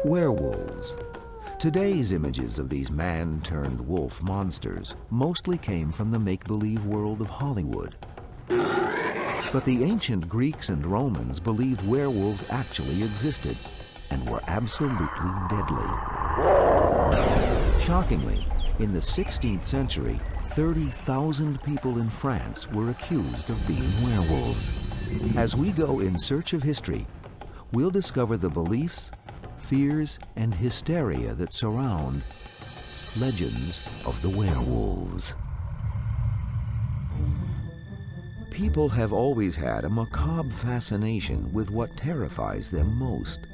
Werewolves. Today's images of these man-turned-wolf monsters mostly came from the make-believe world of Hollywood. But the ancient Greeks and Romans believed werewolves actually existed and were absolutely deadly. Shockingly, in the 16th century, 30,000 people in France were accused of being werewolves. As we go in search of history, we'll discover the beliefs, fears, and hysteria that surround legends of the werewolves. People have always had a macabre fascination with what terrifies them most.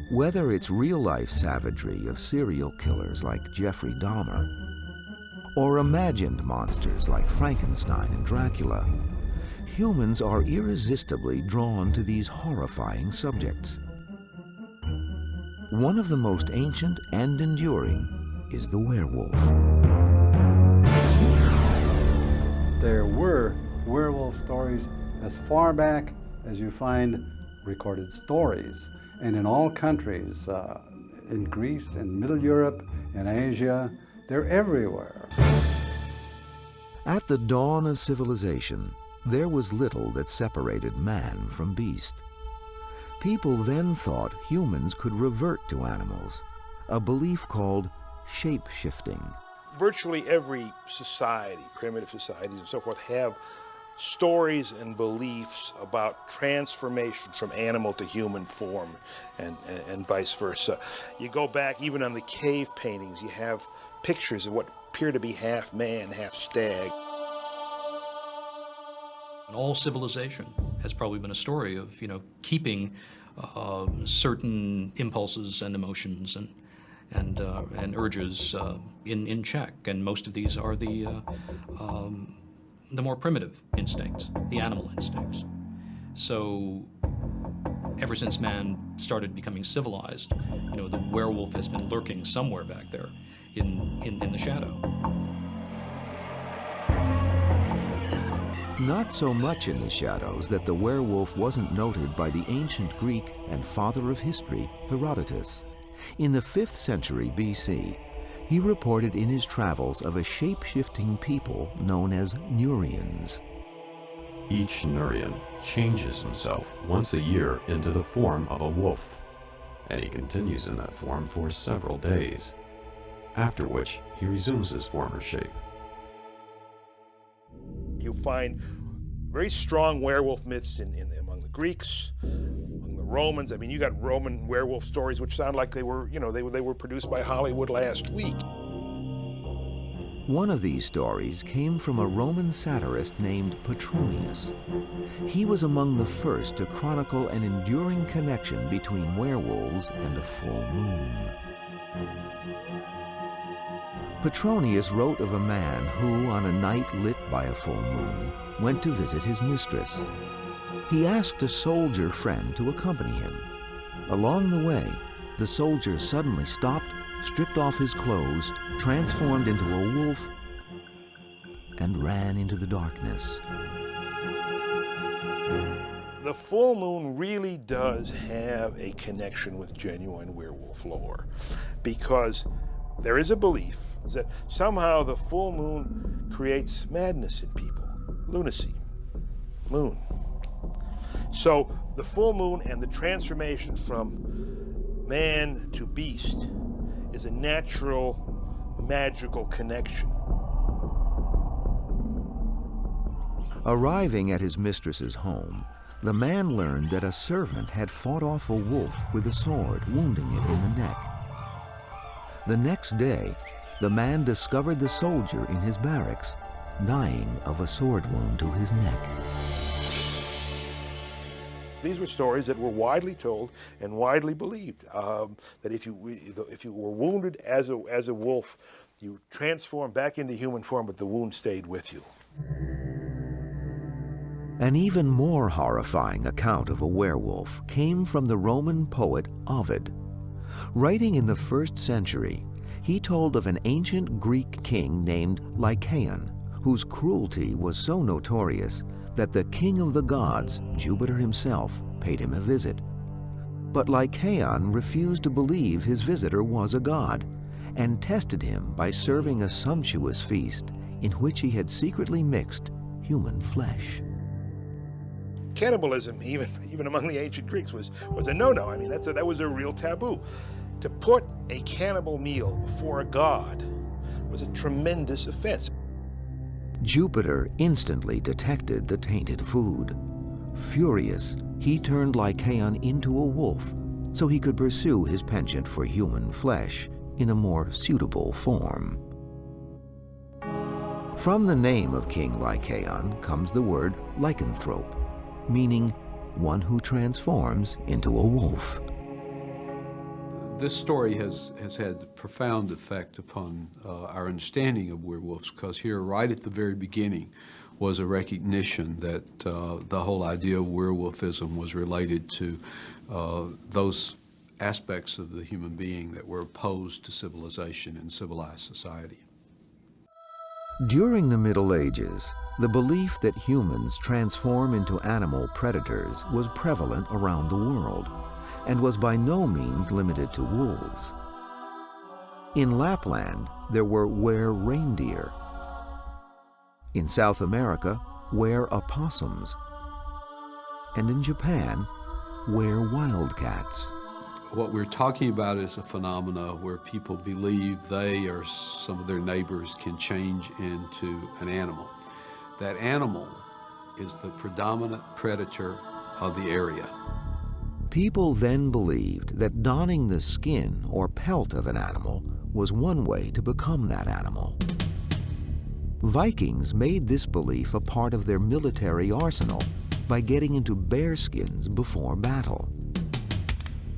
Whether it's real-life savagery of serial killers like Jeffrey Dahmer, or imagined monsters like Frankenstein and Dracula, humans are irresistibly drawn to these horrifying subjects. One of the most ancient and enduring is the werewolf. There were werewolf stories as far back as you find recorded stories. And in all countries, in Greece, in Middle Europe, in Asia, they're everywhere. At the dawn of civilization, there was little that separated man from beast. People then thought humans could revert to animals, a belief called shape-shifting. Virtually every society, primitive societies and so forth, have stories and beliefs about transformation from animal to human form and vice versa. You go back even on the cave paintings, you have pictures of what appear to be half man, half stag. All civilization has probably been a story of, keeping certain impulses and emotions and urges in check, and most of these are the more primitive instincts, the animal instincts. So ever since man started becoming civilized, the werewolf has been lurking somewhere back there in the shadow. Not so much in the shadows that the werewolf wasn't noted by the ancient Greek and father of history, Herodotus. In the 5th century BC, he reported in his travels of a shape-shifting people known as Neurians. Each Neurian changes himself once a year into the form of a wolf, and he continues in that form for several days, after which he resumes his former shape. You find very strong werewolf myths among the Greeks, among the Romans. I mean, you got Roman werewolf stories which sound like they were produced by Hollywood last week. One of these stories came from a Roman satirist named Petronius. He was among the first to chronicle an enduring connection between werewolves and a full moon. Petronius wrote of a man who, on a night lit by a full moon, went to visit his mistress. He asked a soldier friend to accompany him. Along the way, the soldier suddenly stopped, stripped off his clothes, transformed into a wolf, and ran into the darkness. The full moon really does have a connection with genuine werewolf lore, because there is a belief that somehow the full moon creates madness in people, lunacy, moon. So the full moon and the transformation from man to beast is a natural, magical connection. Arriving at his mistress's home, the man learned that a servant had fought off a wolf with a sword, wounding it in the neck. The next day, the man discovered the soldier in his barracks, dying of a sword wound to his neck. These were stories that were widely told and widely believed, that if you were wounded as a wolf, you transformed back into human form, but the wound stayed with you. An even more horrifying account of a werewolf came from the Roman poet Ovid. Writing in the 1st century, he told of an ancient Greek king named Lycaon, whose cruelty was so notorious that the king of the gods, Jupiter himself, paid him a visit. But Lycaon refused to believe his visitor was a god and tested him by serving a sumptuous feast in which he had secretly mixed human flesh. Cannibalism, even among the ancient Greeks, was a no-no. I mean, that was a real taboo. To put a cannibal meal before a god was a tremendous offense. Jupiter instantly detected the tainted food. Furious, he turned Lycaon into a wolf so he could pursue his penchant for human flesh in a more suitable form. From the name of King Lycaon comes the word lycanthrope, meaning one who transforms into a wolf. This story has had a profound effect upon our understanding of werewolves, because here, right at the very beginning, was a recognition that the whole idea of werewolfism was related to those aspects of the human being that were opposed to civilization and civilized society. During the Middle Ages, the belief that humans transform into animal predators was prevalent around the world and was by no means limited to wolves. In Lapland, there were were-reindeer. In South America, were-opossums. And in Japan, were-wildcats. What we're talking about is a phenomena where people believe they or some of their neighbors can change into an animal. That animal is the predominant predator of the area. People then believed that donning the skin or pelt of an animal was one way to become that animal. Vikings made this belief a part of their military arsenal by getting into bear skins before battle.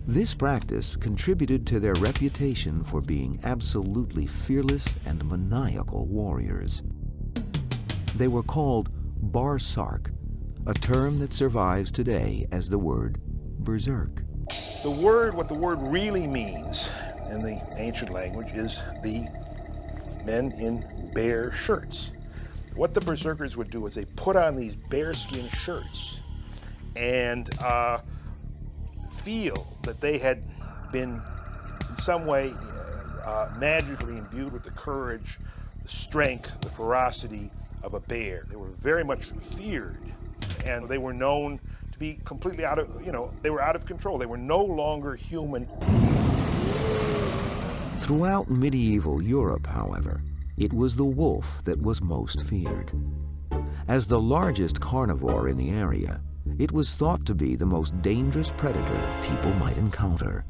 This practice contributed to their reputation for being absolutely fearless and maniacal warriors. They were called barsark, a term that survives today as the word berserk. What the word really means in the ancient language is the men in bear shirts. What the berserkers would do is they put on these bearskin shirts and feel that they had been in some way magically imbued with the courage, the strength, the ferocity of a bear. They were very much feared, and they were known to be completely out of, they were out of control. They were no longer human. Throughout medieval Europe, however, it was the wolf that was most feared. As the largest carnivore in the area, it was thought to be the most dangerous predator people might encounter.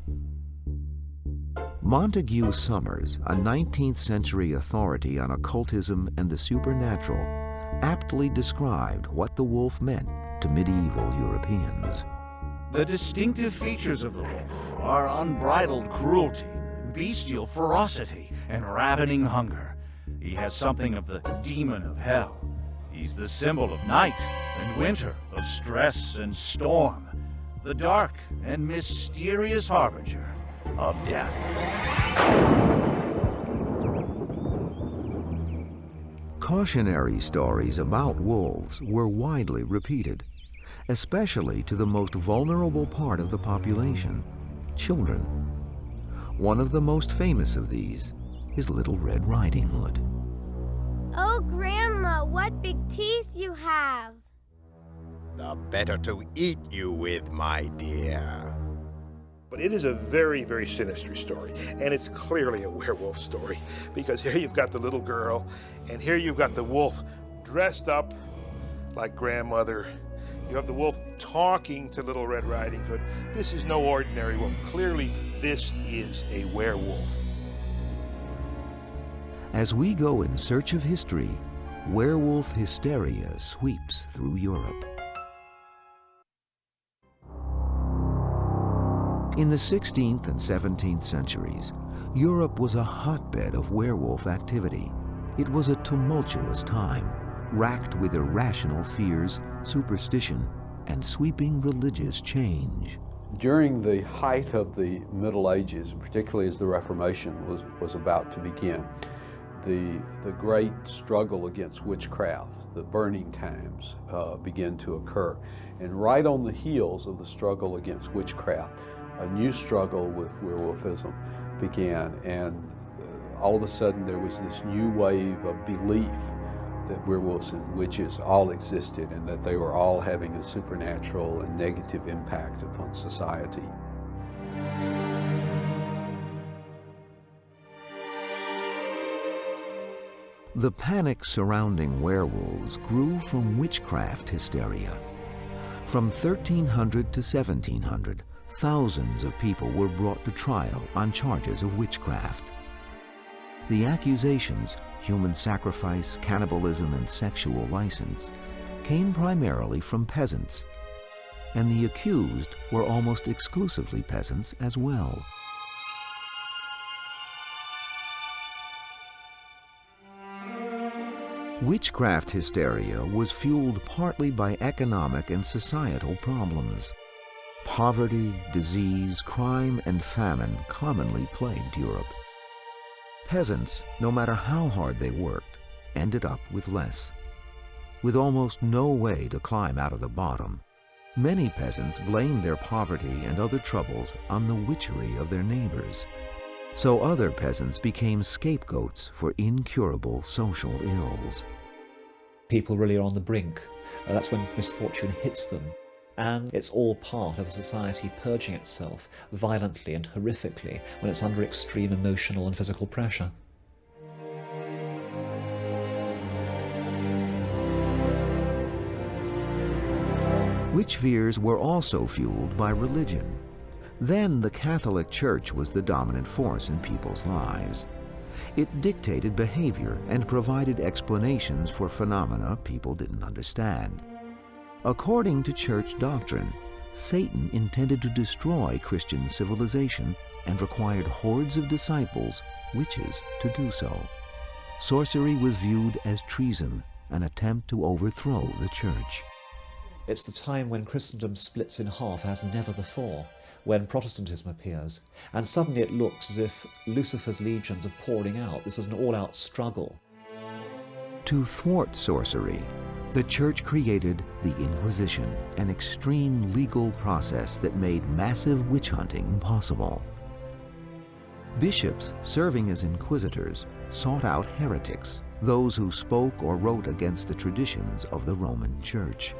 Montague Summers, a 19th century authority on occultism and the supernatural, aptly described what the wolf meant to medieval Europeans. The distinctive features of the wolf are unbridled cruelty, bestial ferocity, and ravening hunger. He has something of the demon of hell. He's the symbol of night and winter, of stress and storm, the dark and mysterious harbinger of death. Cautionary stories about wolves were widely repeated, especially to the most vulnerable part of the population, children. One of the most famous of these is Little Red Riding Hood. Oh, Grandma, what big teeth you have! The better to eat you with, my dear. But it is a very, very sinister story, and it's clearly a werewolf story, because here you've got the little girl, and here you've got the wolf dressed up like grandmother. You have the wolf talking to Little Red Riding Hood. This is no ordinary wolf. Clearly, this is a werewolf. As we go in search of history, werewolf hysteria sweeps through Europe. In the 16th and 17th centuries, Europe was a hotbed of werewolf activity. It was a tumultuous time, racked with irrational fears, superstition, and sweeping religious change. During the height of the Middle Ages, particularly as the Reformation was about to begin, the great struggle against witchcraft, the burning times, began to occur. And right on the heels of the struggle against witchcraft, a new struggle with werewolfism began, and all of a sudden there was this new wave of belief that werewolves and witches all existed and that they were all having a supernatural and negative impact upon society. The panic surrounding werewolves grew from witchcraft hysteria. From 1300 to 1700, thousands of people were brought to trial on charges of witchcraft. The accusations, human sacrifice, cannibalism, and sexual license, came primarily from peasants, and the accused were almost exclusively peasants as well. Witchcraft hysteria was fueled partly by economic and societal problems. Poverty, disease, crime, and famine commonly plagued Europe. Peasants, no matter how hard they worked, ended up with less. With almost no way to climb out of the bottom, many peasants blamed their poverty and other troubles on the witchery of their neighbors. So other peasants became scapegoats for incurable social ills. People really are on the brink. That's when misfortune hits them. And it's all part of a society purging itself violently and horrifically when it's under extreme emotional and physical pressure. Witch fears were also fueled by religion. Then the Catholic Church was the dominant force in people's lives. It dictated behavior and provided explanations for phenomena people didn't understand. According to church doctrine, Satan intended to destroy Christian civilization and required hordes of disciples, witches, to do so. Sorcery was viewed as treason, an attempt to overthrow the church. It's the time when Christendom splits in half as never before, when Protestantism appears, and suddenly it looks as if Lucifer's legions are pouring out. This is an all-out struggle. To thwart sorcery, the Church created the Inquisition, an extreme legal process that made massive witch hunting possible. Bishops serving as inquisitors sought out heretics, those who spoke or wrote against the traditions of the Roman Church.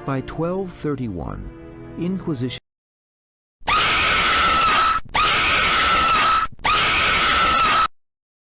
By 1231, Inquisition